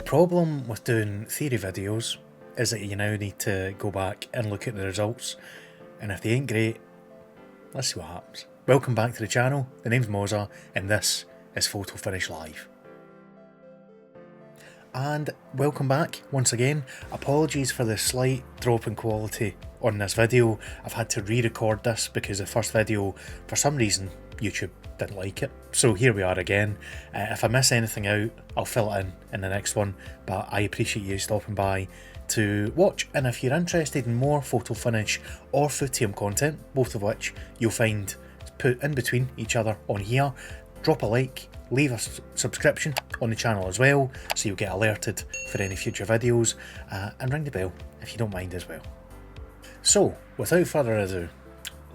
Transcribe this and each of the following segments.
The problem with doing theory videos is that you now need to go back and look at the results, and if they ain't great, let's see what happens. Welcome back to the channel, the name's Moza, and this is Photo Finish Live. And welcome back once again. Apologies for the slight drop in quality on this video. I've had to re-record this because the first video, for some reason, YouTube didn't like it. So here we are again. If I miss anything out, I'll fill it in the next one, but I appreciate you stopping by to watch. And if you're interested in more photo finish or Footium content, both of which you'll find put in between each other on here, drop a like, leave a subscription on the channel as well, so you'll get alerted for any future videos, and ring the bell if you don't mind as well. So, without further ado,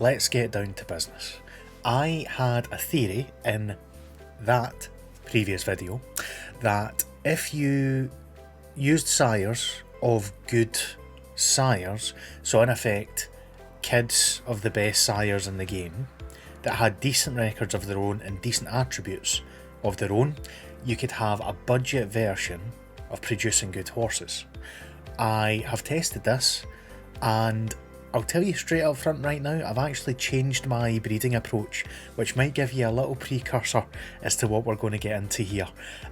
let's get down to business. I had a theory in that previous video that if you used sires of good sires, so in effect kids of the best sires in the game that had decent records of their own and decent attributes of their own, you could have a budget version of producing good horses. I have tested this, and I'll tell you straight up front right now, I've actually changed my breeding approach, which might give you a little precursor as to what we're going to get into here.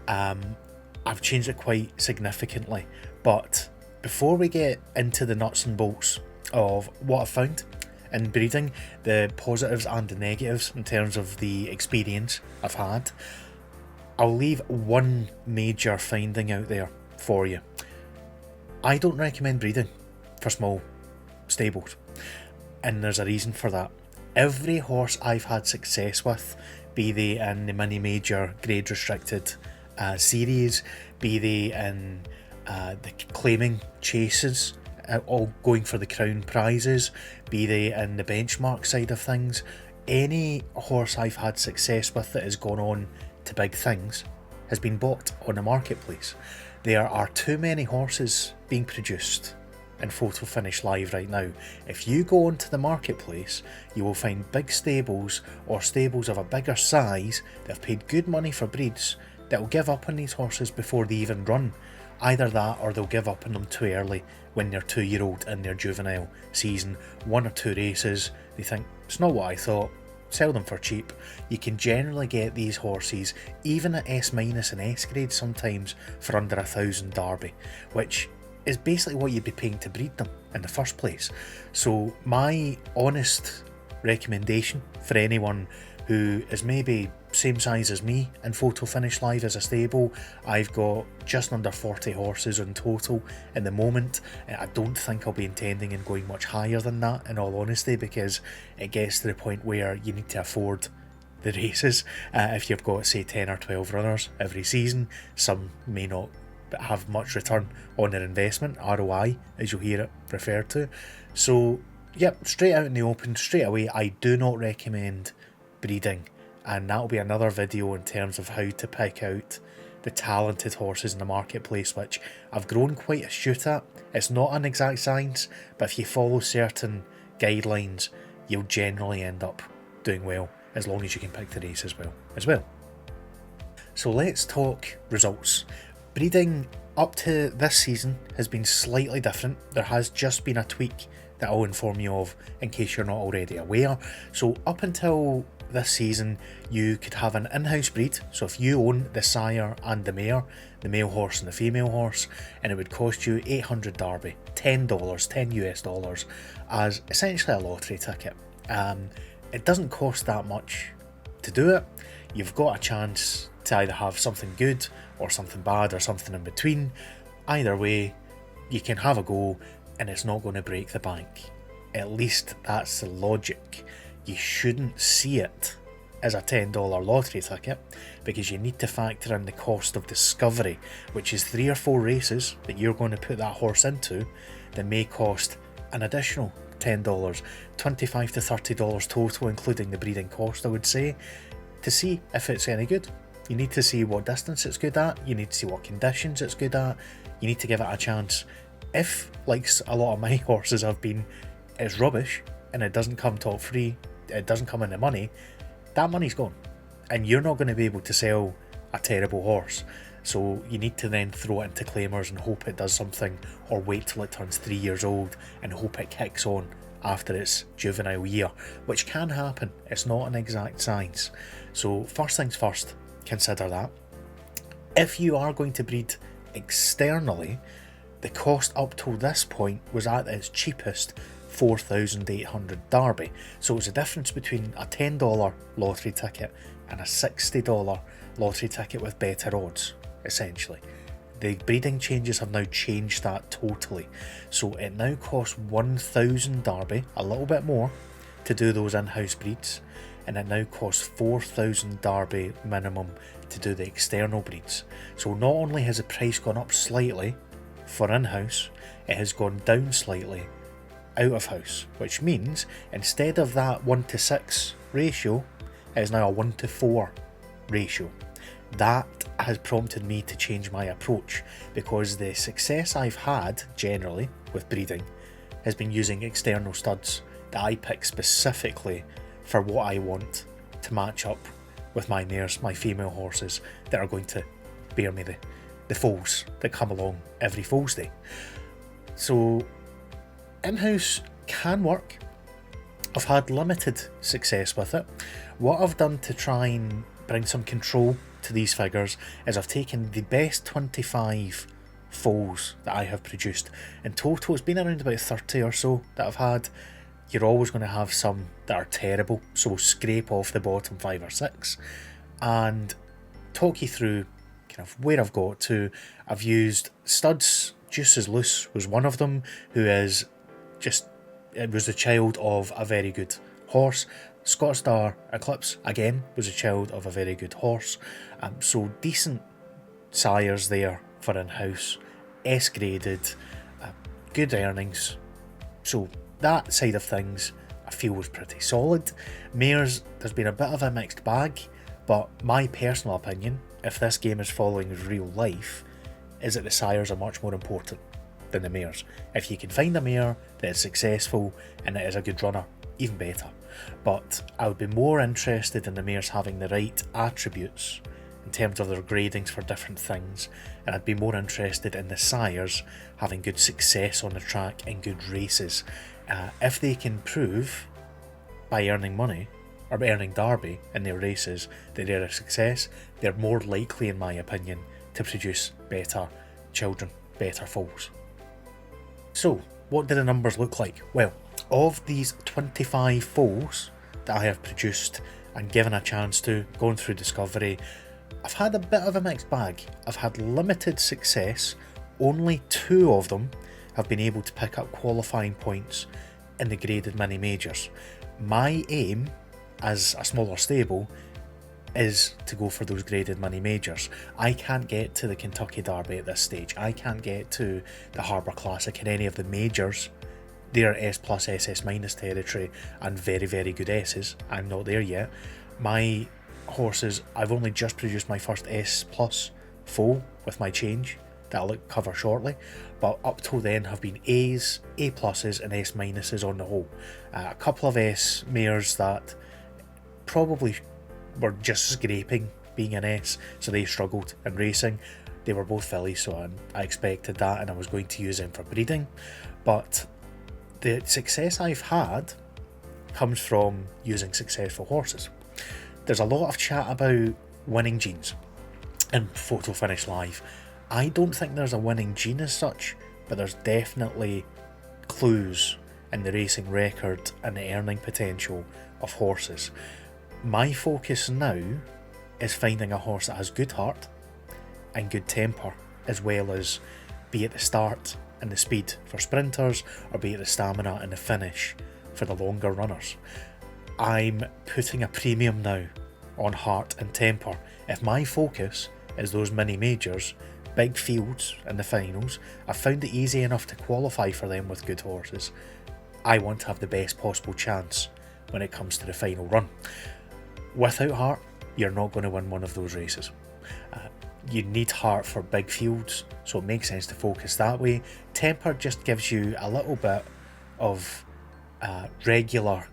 I've changed it quite significantly, but before we get into the nuts and bolts of what I've found in breeding, the positives and the negatives in terms of the experience I've had, I'll leave one major finding out there for you. I don't recommend breeding for small stables, and there's a reason for that. Every horse I've had success with, be they in the mini major grade restricted series, be they in the claiming chases, all going for the crown prizes, be they in the benchmark side of things, any horse I've had success with that has gone on to big things has been bought on the marketplace. There are too many horses being produced in Photo Finish Live right now. If you go onto the marketplace, you will find big stables or stables of a bigger size that have paid good money for breeds that will give up on these horses before they even run. Either that, or they'll give up on them too early when they're 2-year-old in their juvenile season. 1 or 2 races, they think, it's not what I thought, sell them for cheap. You can generally get these horses, even at S- and S grade sometimes, for under $1,000 Derby, which is basically what you'd be paying to breed them in the first place. So my honest recommendation for anyone who is maybe same size as me in Photo Finish Live as a stable, I've got just under 40 horses in total in the moment. I don't think I'll be intending on going much higher than that, in all honesty, because it gets to the point where you need to afford the races. If you've got, say, 10 or 12 runners every season, some may not have much return on their investment, ROI as you'll hear it referred to. So yep, straight out in the open, straight away, I do not recommend breeding, and that'll be another video in terms of how to pick out the talented horses in the marketplace, which I've grown quite astute at. It's not an exact science, but if you follow certain guidelines, you'll generally end up doing well, as long as you can pick the race as well. So let's talk results. Breeding up to this season has been slightly different. There has just been a tweak that I'll inform you of in case you're not already aware. So up until this season, you could have an in-house breed. So if you own the sire and the mare, the male horse and the female horse, and it would cost you $800 Derby, $10, 10 US dollars, as essentially a lottery ticket. It doesn't cost that much to do it. You've got a chance to either have something good or something bad or something in between. Either way, you can have a go and it's not going to break the bank. At least that's the logic. You shouldn't see it as a $10 lottery ticket, because you need to factor in the cost of discovery, which is 3 or 4 races that you're going to put that horse into that may cost an additional $10, $25 to $30 total, including the breeding cost, I would say, to see if it's any good. You need to see what distance it's good at, you need to see what conditions it's good at, you need to give it a chance. If, like a lot of my horses have been, it's rubbish and it doesn't come top free, it doesn't come in the money, that money's gone, and you're not going to be able to sell a terrible horse. So you need to then throw it into claimers and hope it does something, or wait till it turns 3 years old and hope it kicks on after its juvenile year, which can happen. It's not an exact science. So first things first, consider that. If you are going to breed externally, the cost up till this point was at its cheapest 4,800 Derby. So it was a difference between a $10 lottery ticket and a $60 lottery ticket with better odds, essentially. The breeding changes have now changed that totally. So it now costs 1,000 Derby, a little bit more, to do those in-house breeds. And it now costs 4,000 Derby minimum to do the external breeds. So not only has the price gone up slightly for in-house, it has gone down slightly out of house, which means instead of that 1:6 ratio, it is now a 1:4 ratio. That has prompted me to change my approach, because the success I've had generally with breeding has been using external studs that I pick specifically for what I want to match up with my mares, my female horses that are going to bear me the foals that come along every foals day. So in-house can work. I've had limited success with it. What I've done to try and bring some control to these figures is I've taken the best 25 foals that I have produced. In total, it's been around about 30 or so that I've had. You're always going to have some that are terrible, so we'll scrape off the bottom 5 or 6 and talk you through kind of where I've got to. I've used studs. Juices Loose was one of them, who is just, it was the child of a very good horse. Scott Star Eclipse, again, was a child of a very good horse. So decent sires there for in-house, S-graded, good earnings. So that side of things I feel was pretty solid. Mares, there's been a bit of a mixed bag, but my personal opinion, if this game is following real life, is that the sires are much more important than the mares. If you can find a mare that is successful and that is a good runner, even better. But I would be more interested in the mares having the right attributes in terms of their gradings for different things, and I'd be more interested in the sires having good success on the track and good races. If they can prove by earning money or by earning Derby in their races that they're a success, they're more likely, in my opinion, to produce better children, better foals. So what do the numbers look like? Well, of these 25 foals that I have produced and given a chance to, going through discovery, I've had a bit of a mixed bag. I've had limited success. Only 2 of them have been able to pick up qualifying points in the graded mini majors. My aim as a smaller stable is to go for those graded mini majors. I can't get to the Kentucky Derby at this stage. I can't get to the Harbour Classic in any of the majors. They're S+, SS- territory and very, very good S's. I'm not there yet. My horses, I've only just produced my first S+ foal with my change that I'll cover shortly, but up till then have been A's, A+, and S- on the whole. A couple of S mares that probably were just scraping being an S, so they struggled in racing. They were both fillies, so I expected that, and I was going to use them for breeding. But the success I've had comes from using successful horses. There's a lot of chat about winning genes in Photo Finish Live. I don't think there's a winning gene as such, but there's definitely clues in the racing record and the earning potential of horses. My focus now is finding a horse that has good heart and good temper, as well as be at the start and the speed for sprinters, or be at the stamina and the finish for the longer runners. I'm putting a premium now on heart and temper. If my focus is those mini majors, big fields and the finals, I've found it easy enough to qualify for them with good horses. I want to have the best possible chance when it comes to the final run. Without heart, you're not going to win one of those races. You need heart for big fields, so it makes sense to focus that way. Temper just gives you a little bit of regular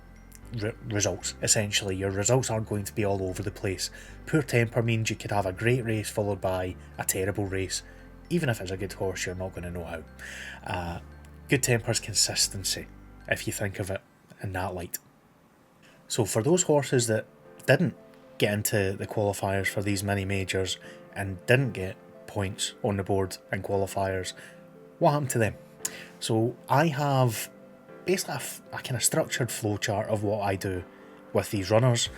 results. Essentially, your results aren't going to be all over the place. Poor temper means you could have a great race followed by a terrible race. Even if it's a good horse, you're not going to know how. Good temper is consistency, if you think of it in that light. So for those horses that didn't get into the qualifiers for these mini majors and didn't get points on the board in qualifiers, what happened to them? So I have basically a kind of structured flowchart of what I do with these runners.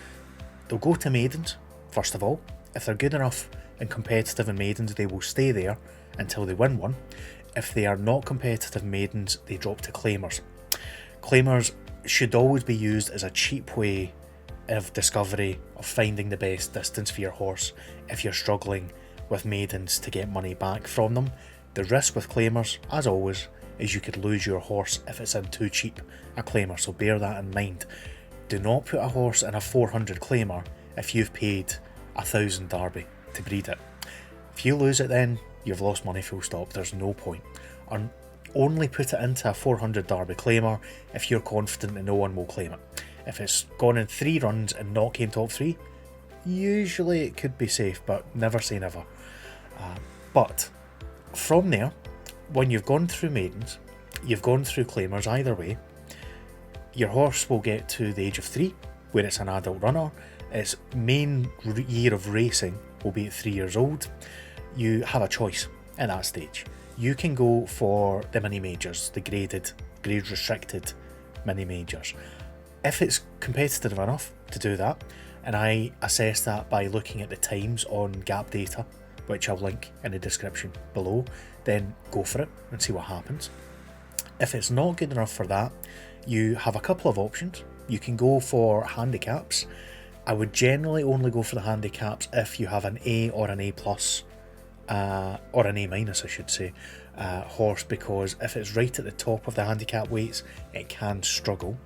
They'll go to maidens, first of all. If they're good enough and competitive in maidens, they will stay there until they win one. If they are not competitive maidens, they drop to claimers. Claimers should always be used as a cheap way of discovery, of finding the best distance for your horse if you're struggling with maidens to get money back from them. The risk with claimers, as always, is you could lose your horse if it's in too cheap a claimer, so bear that in mind. Do not put a horse in a 400 claimer if you've paid 1,000 Derby to breed it. If you lose it, then you've lost money, full stop. There's no point. And only put it into a 400 Derby claimer if you're confident that no one will claim it. If it's gone in 3 runs and not came top 3, usually it could be safe, but never say never. But from there, when you've gone through maidens, you've gone through claimers, either way, your horse will get to the age of 3, where it's an adult runner. Its main year of racing will be at 3 years old. You have a choice at that stage. You can go for the mini majors, the grade restricted mini majors. If it's competitive enough to do that, and I assess that by looking at the times on Gap data, which I'll link in the description below, then go for it and see what happens. If it's not good enough for that, you have a couple of options. You can go for handicaps. I would generally only go for the handicaps if you have an A or an A plus, or an A minus I should say, horse, because if it's right at the top of the handicap weights, it can struggle.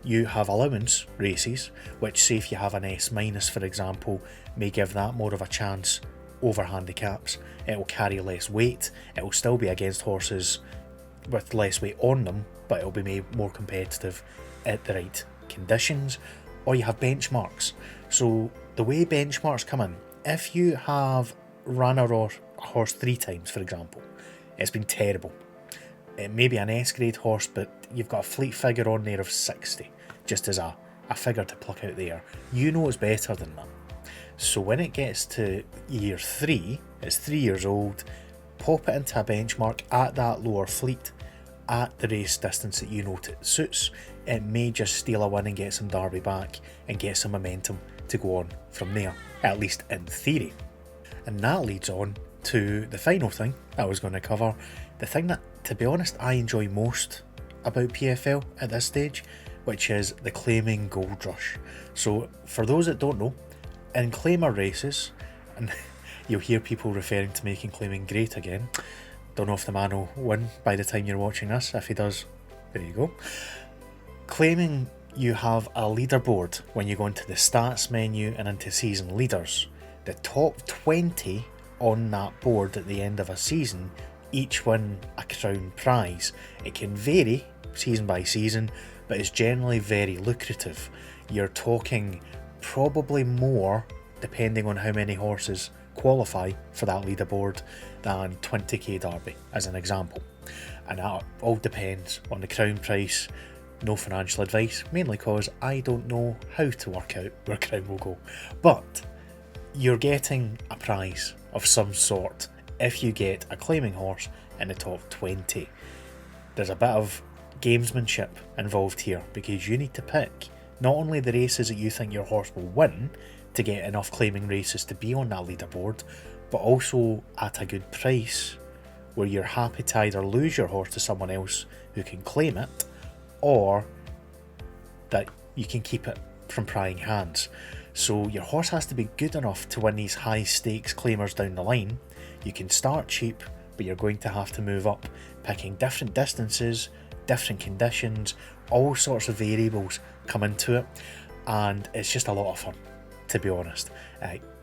You have allowance races, which, say if you have an S minus for example, may give that more of a chance over handicaps. It will carry less weight, it will still be against horses with less weight on them, but it will be made more competitive at the right conditions. Or you have benchmarks. So the way benchmarks come in, if you have ran a horse 3 times for example, it's been terrible. It may be an S grade horse, but you've got a fleet figure on there of 60, just as a figure to pluck out there. You know it's better than that. So when it gets to year 3, it's 3 years old, pop it into a benchmark at that lower fleet, at the race distance that you know it suits. It may just steal a win and get some Derby back and get some momentum to go on from there, at least in theory. And that leads on to the final thing I was going to cover, the thing that, to be honest, I enjoy most about PFL at this stage, which is the claiming gold rush. So for those that don't know, in claimer races, and you'll hear people referring to making claiming great again. Don't know if the man will win by the time you're watching this. If he does, there you go. Claiming, you have a leaderboard when you go into the stats menu and into season leaders. The top 20 on that board at the end of a season each win a crown prize. It can vary season by season, but it's generally very lucrative. You're talking probably more, depending on how many horses qualify for that leaderboard, than 20k Derby as an example. And that all depends on the crown price. No financial advice, mainly because I don't know how to work out where crown will go. But you're getting a prize of some sort if you get a claiming horse in the top 20. There's a bit of gamesmanship involved here, because you need to pick not only the races that you think your horse will win to get enough claiming races to be on that leaderboard, but also at a good price where you're happy to either lose your horse to someone else who can claim it, or that you can keep it from prying hands. So your horse has to be good enough to win these high stakes claimers down the line. You can start cheap, but you're going to have to move up, picking different distances, different conditions, all sorts of variables come into it, and it's just a lot of fun, to be honest.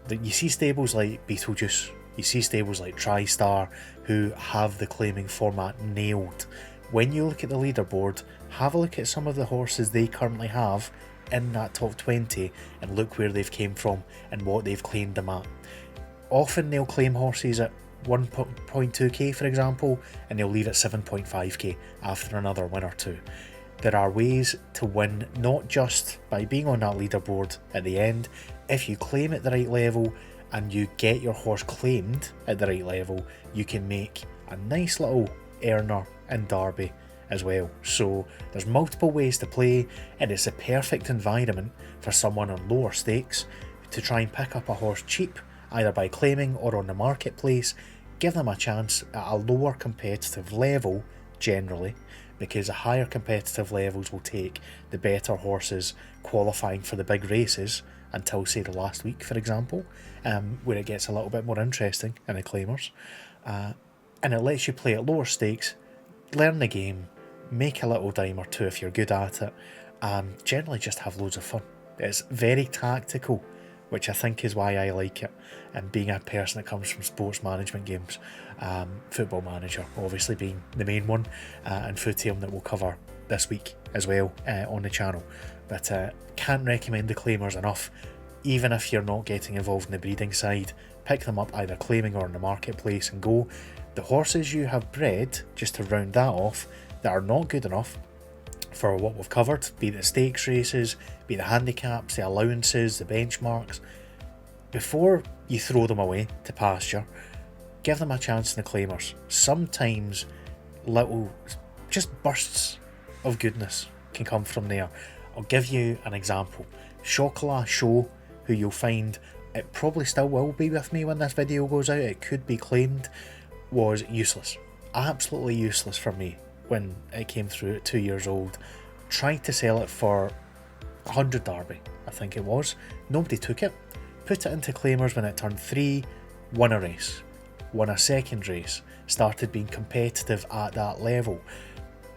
You see stables like Beetlejuice, you see stables like TriStar who have the claiming format nailed. When you look at the leaderboard, have a look at some of the horses they currently have in that top 20 and look where they've came from and what they've claimed them at. Often they'll claim horses at 1.2k for example, and they'll leave at 7.5k after another win or two. There are ways to win not just by being on that leaderboard at the end. If you claim at the right level and you get your horse claimed at the right level, you can make a nice little earner in Derby as well. So there's multiple ways to play, and it's a perfect environment for someone on lower stakes to try and pick up a horse cheap, either by claiming or on the marketplace. Give them a chance at a lower competitive level generally, because the higher competitive levels will take the better horses qualifying for the big races until say the last week for example, where it gets a little bit more interesting in the claimers, and it lets you play at lower stakes, learn the game, make a little dime or two if you're good at it, and generally just have loads of fun. It's very tactical, which I think is why I like it, and being a person that comes from sports management games, Football Manager obviously being the main one, and Footium that we'll cover this week as well on the channel. But can't recommend the claimers enough. Even if you're not getting involved in the breeding side, pick them up either claiming or in the marketplace and go. The horses you have bred, just to round that off, that are not good enough for what we've covered, be the stakes races, be the handicaps, the allowances, the benchmarks, before you throw them away to pasture, give them a chance in the claimers. Sometimes little just bursts of goodness can come from there. I'll give you an example. Chocolat Show, who you'll find, it probably still will be with me when this video goes out, it could be claimed, was useless. Absolutely useless for me when it came through at 2 years old. Tried to sell it for 100 Derby, I think it was. Nobody took it. Put it into claimers when it turned 3, won a race, won a second race, started being competitive at that level.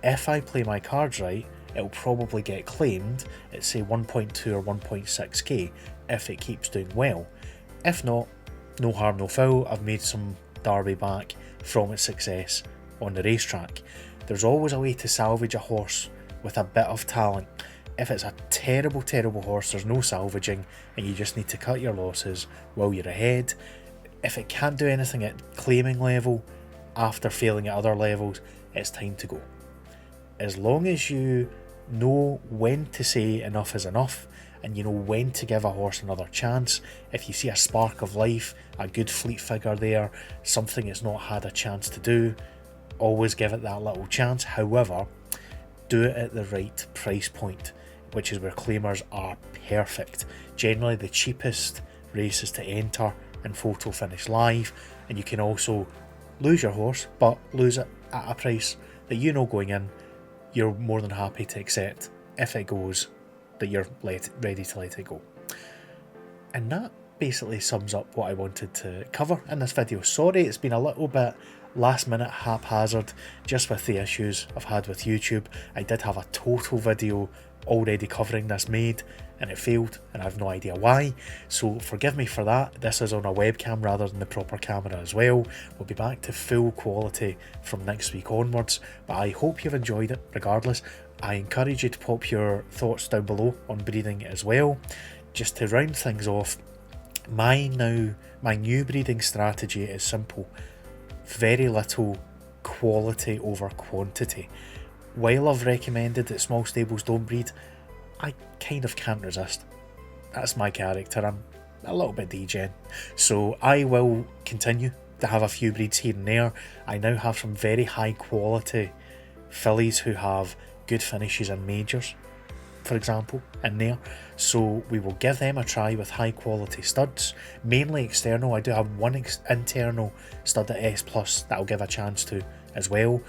If I play my cards right, it'll probably get claimed at say 1.2 or 1.6k if it keeps doing well. If not, no harm no foul, I've made some Derby back from its success on the racetrack. There's always a way to salvage a horse with a bit of talent. If it's a terrible horse, there's no salvaging and you just need to cut your losses while you're ahead. If it can't do anything at claiming level after failing at other levels, it's time to go. As long as you know when to say enough is enough, and you know when to give a horse another chance. If you see a spark of life, a good fleet figure there, something it's not had a chance to do, always give it that little chance. However, do it at the right price point, which is where claimers are perfect. Generally the cheapest races to enter and photo finish live, and you can also lose your horse, but lose it at a price that you know going in you're more than happy to accept if it goes that you're ready to let it go. And that basically sums up what I wanted to cover in this video. Sorry it's been a little bit last minute haphazard just with the issues I've had with YouTube. I did have a total video already covering this made and it failed and I have no idea why, so forgive me for that. This is on a webcam rather than the proper camera as well. We'll be back to full quality from next week onwards, but I hope you've enjoyed it regardless. I encourage you to pop your thoughts down below on breeding as well. Just to round things off, my new breeding strategy is simple. Very little quality over quantity. While I've recommended that small stables don't breed, I kind of can't resist. That's my character, I'm a little bit degen. So I will continue to have a few breeds here and there. I now have some very high quality fillies who have good finishes in majors, for example, in there. So we will give them a try with high quality studs, mainly external. I do have one internal stud at S Plus that I'll give a chance to as well,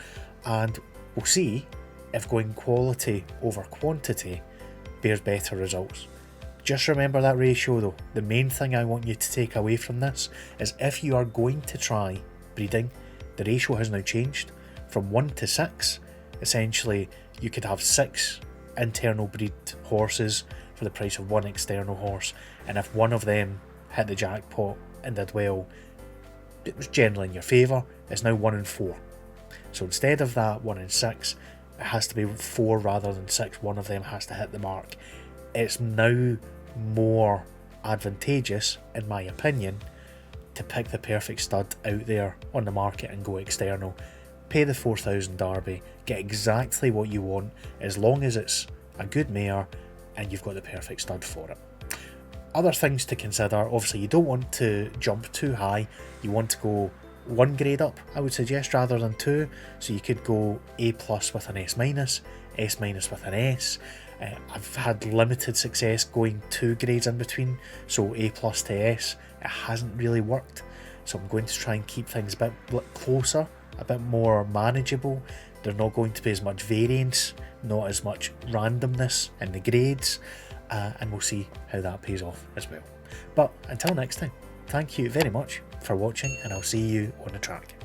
and we'll see if going quality over quantity bears better results. Just remember that ratio though. The main thing I want you to take away from this is if you are going to try breeding, the ratio has now changed from 1 to 6. Essentially you could have 6 internal breed horses for the price of 1 external horse, and if one of them hit the jackpot and did well, it was generally in your favour. It's now 1 in 4. So instead of that 1 in 6, it has to be 4 rather than 6. One of them has to hit the mark. it's now more advantageous, in my opinion, to pick the perfect stud out there on the market and go external. Pay the 4,000 Derby, get exactly what you want, as long as it's a good mare and you've got the perfect stud for it. Other things to consider, obviously you don't want to jump too high, you want to go one grade up, I would suggest, rather than two. So you could go A+ with an S-, S- with an S. I've had limited success going 2 grades in between, so A+ to S, it hasn't really worked. So I'm going to try and keep things a bit closer, a bit more manageable. There's not going to be as much variance, not as much randomness in the grades, and we'll see how that pays off as well. But until next time, thank you very much for watching, and I'll see you on the track.